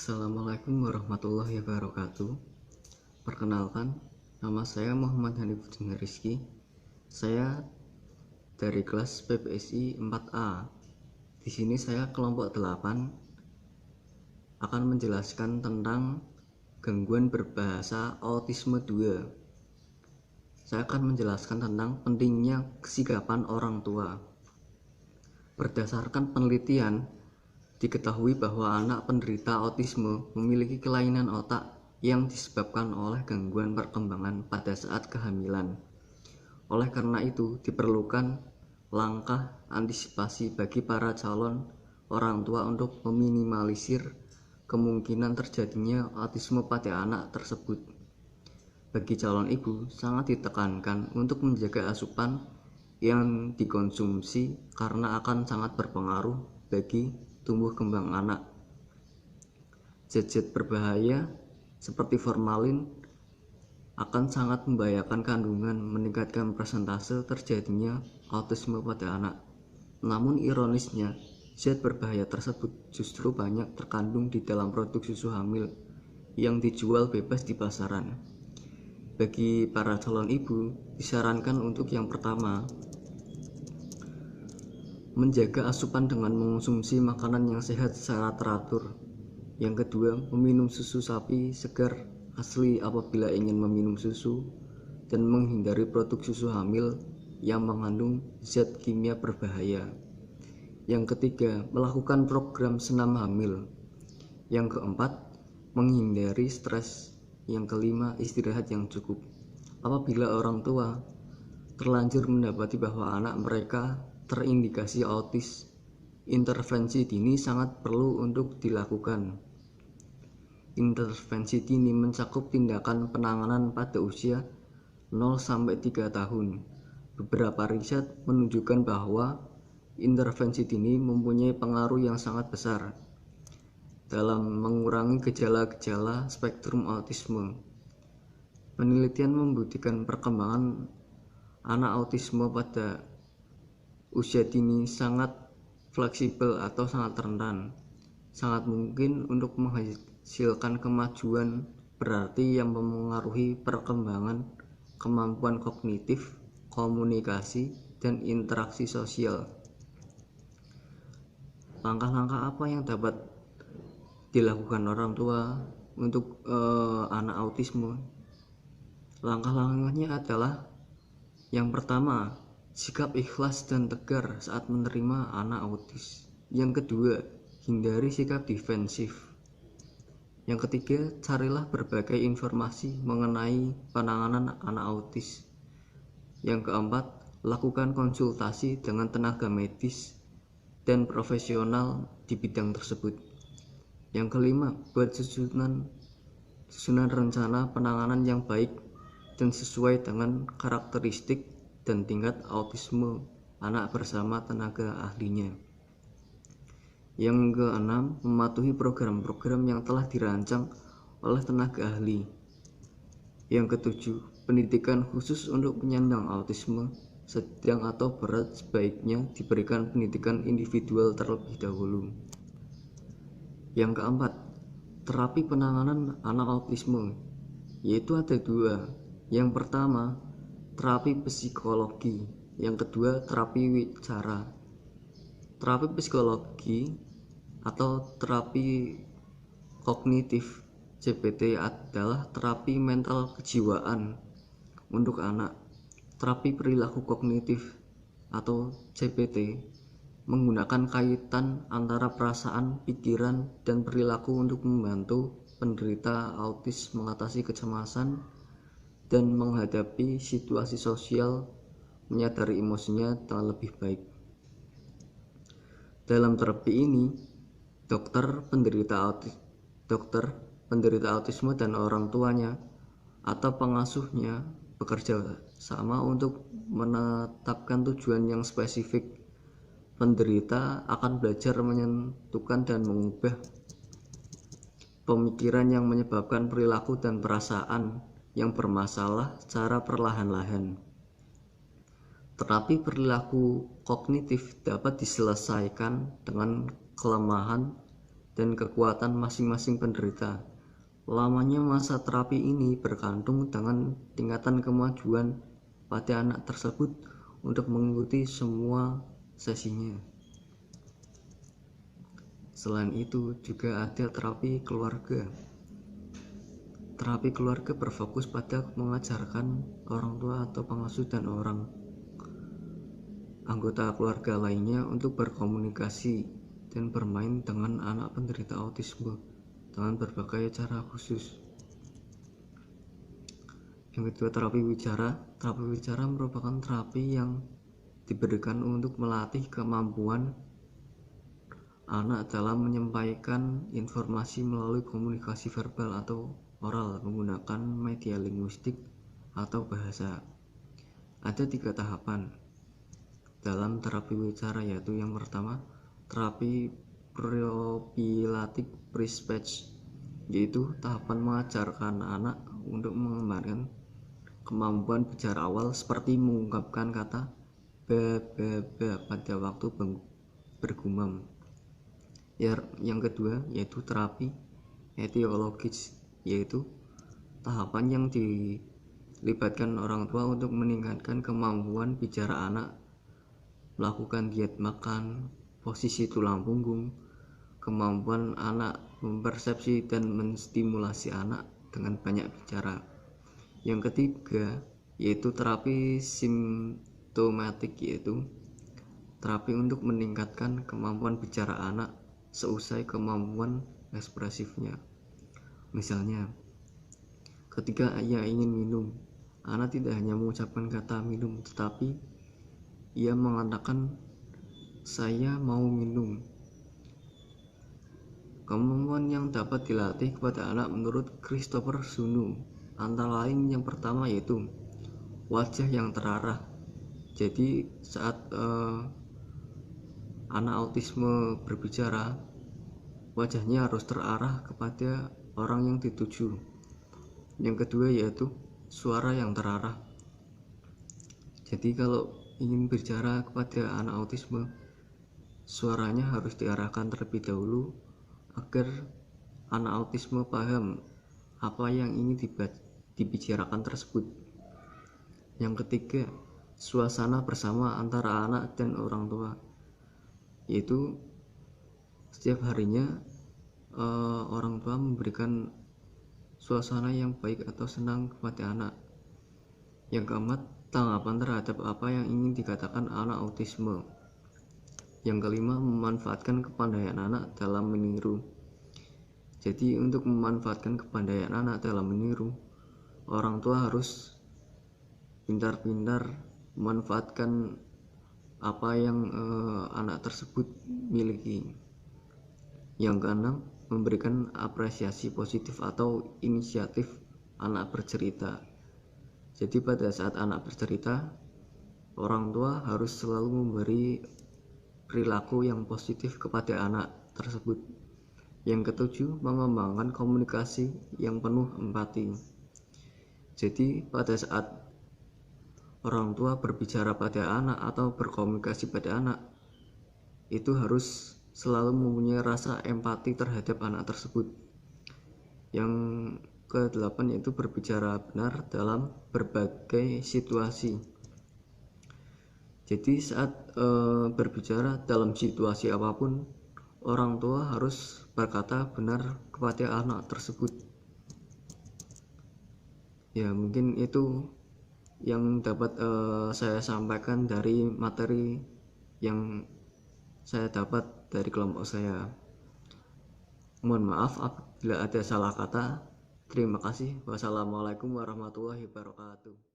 Assalamualaikum warahmatullahi wabarakatuh. Perkenalkan, nama saya Muhammad Hanifuddin Rizky. Saya dari kelas PPSI 4A. Di sini saya kelompok 8 akan menjelaskan tentang gangguan berbahasa autisme 2. Saya akan menjelaskan tentang pentingnya kesikapan orang tua. Berdasarkan penelitian, diketahui bahwa anak penderita autisme memiliki kelainan otak yang disebabkan oleh gangguan perkembangan pada saat kehamilan. Oleh karena itu, diperlukan langkah antisipasi bagi para calon orang tua untuk meminimalisir kemungkinan terjadinya autisme pada anak tersebut. Bagi calon ibu, sangat ditekankan untuk menjaga asupan yang dikonsumsi karena akan sangat berpengaruh bagi tumbuh kembang anak. Zat-zat berbahaya seperti formalin akan sangat membahayakan kandungan, meningkatkan persentase terjadinya autisme pada anak. Namun ironisnya, zat berbahaya tersebut justru banyak terkandung di dalam produk susu hamil yang dijual bebas di pasaran. Bagi para calon ibu, disarankan untuk yang pertama, menjaga asupan dengan mengonsumsi makanan yang sehat secara teratur. Yang kedua, meminum susu sapi segar asli apabila ingin meminum susu, dan menghindari produk susu hamil yang mengandung zat kimia berbahaya. Yang ketiga, melakukan program senam hamil. Yang keempat, menghindari stres. Yang kelima, istirahat yang cukup. Apabila orang tua terlanjur mendapati bahwa anak mereka terindikasi autis, intervensi dini sangat perlu untuk dilakukan. Intervensi dini mencakup tindakan penanganan pada usia 0-3 tahun. Beberapa riset menunjukkan bahwa intervensi dini mempunyai pengaruh yang sangat besar dalam mengurangi gejala-gejala spektrum autisme. Penelitian membuktikan perkembangan anak autisme pada usia dini sangat fleksibel atau sangat rentan, sangat mungkin untuk menghasilkan kemajuan berarti yang memengaruhi perkembangan kemampuan kognitif, komunikasi, dan interaksi sosial. Langkah-langkah apa yang dapat dilakukan orang tua untuk anak autisme? Langkah-langkahnya adalah yang pertama, sikap ikhlas dan tegar saat menerima anak autis. Yang kedua, hindari sikap defensif. Yang ketiga, carilah berbagai informasi mengenai penanganan anak autis. Yang keempat, lakukan konsultasi dengan tenaga medis dan profesional di bidang tersebut. Yang kelima, buat susunan rencana penanganan yang baik dan sesuai dengan karakteristik dan tingkat autisme anak bersama tenaga ahlinya. Yang keenam, mematuhi program-program yang telah dirancang oleh tenaga ahli. Yang ketujuh, pendidikan khusus untuk penyandang autisme sedang atau berat sebaiknya diberikan pendidikan individual terlebih dahulu. Yang keempat, terapi penanganan anak autisme, yaitu ada dua. Yang pertama, terapi psikologi. Yang kedua, terapi wicara. Terapi psikologi atau terapi kognitif CBT adalah terapi mental kejiwaan untuk anak. Terapi perilaku kognitif atau CBT menggunakan kaitan antara perasaan, pikiran, dan perilaku untuk membantu penderita autis mengatasi kecemasan dan menghadapi situasi sosial, menyadari emosinya dengan lebih baik. Dalam terapi ini, dokter penderita autisme dan orang tuanya atau pengasuhnya bekerja sama untuk menetapkan tujuan yang spesifik. Penderita akan belajar menentukan dan mengubah pemikiran yang menyebabkan perilaku dan perasaan yang bermasalah secara perlahan-lahan. Terapi perilaku kognitif dapat diselesaikan dengan kelemahan dan kekuatan masing-masing penderita. Lamanya masa terapi ini bergantung dengan tingkatan kemajuan pada anak tersebut untuk mengikuti semua sesinya. Selain itu, juga ada terapi keluarga. Terapi keluarga berfokus pada mengajarkan orang tua atau pengasuh dan orang anggota keluarga lainnya untuk berkomunikasi dan bermain dengan anak penderita autisme dengan berbagai cara khusus. Yang kedua, terapi wicara. Terapi wicara merupakan terapi yang diberikan untuk melatih kemampuan anak dalam menyampaikan informasi melalui komunikasi verbal atau oral menggunakan media linguistik atau bahasa. Ada 3 tahapan dalam terapi wicara, yaitu yang pertama, terapi profilatik pre-speech, yaitu tahapan mengajarkan anak untuk mengembangkan kemampuan bicara awal seperti mengungkapkan kata ba pada waktu bergumam. Yang kedua, yaitu terapi etiologis, yaitu tahapan yang dilibatkan orang tua untuk meningkatkan kemampuan bicara anak, melakukan diet makan, posisi tulang punggung, kemampuan anak mempersepsi dan menstimulasi anak dengan banyak bicara. Yang ketiga, yaitu terapi simptomatik, yaitu terapi untuk meningkatkan kemampuan bicara anak seusai kemampuan ekspresifnya. Misalnya, ketika ia ingin minum, anak tidak hanya mengucapkan kata minum, tetapi ia mengatakan saya mau minum. Kemampuan yang dapat dilatih kepada anak menurut Christopher Zunu antara lain yang pertama, yaitu wajah yang terarah. Jadi saat anak autisme berbicara, wajahnya harus terarah kepada orang yang dituju. Yang kedua, yaitu suara yang terarah. Jadi kalau ingin bicara kepada anak autisme, suaranya harus diarahkan terlebih dahulu agar anak autisme paham apa yang ingin dibicarakan tersebut. Yang ketiga, suasana bersama antara anak dan orang tua, yaitu setiap harinya orang tua memberikan suasana yang baik atau senang kepada anak. Yang keempat, tanggapan terhadap apa yang ingin dikatakan anak autisme. Yang kelima, memanfaatkan kepandaian anak dalam meniru. Jadi untuk memanfaatkan kepandaian anak dalam meniru, orang tua harus pintar-pintar memanfaatkan apa yang anak tersebut miliki. Yang keenam, memberikan apresiasi positif atau inisiatif anak bercerita. Jadi pada saat anak bercerita, orang tua harus selalu memberi perilaku yang positif kepada anak tersebut. Yang ketujuh, mengembangkan komunikasi yang penuh empati. Jadi pada saat orang tua berbicara pada anak atau berkomunikasi pada anak, itu harus selalu mempunyai rasa empati terhadap anak tersebut. Yang ke-8, yaitu berbicara benar dalam berbagai situasi. Jadi saat berbicara dalam situasi apapun, orang tua harus berkata benar kepada anak tersebut. Ya, mungkin itu yang dapat saya sampaikan dari materi yang saya dapat dari kelompok saya. Mohon maaf apabila ada salah kata. Terima kasih. Wassalamualaikum warahmatullahi wabarakatuh.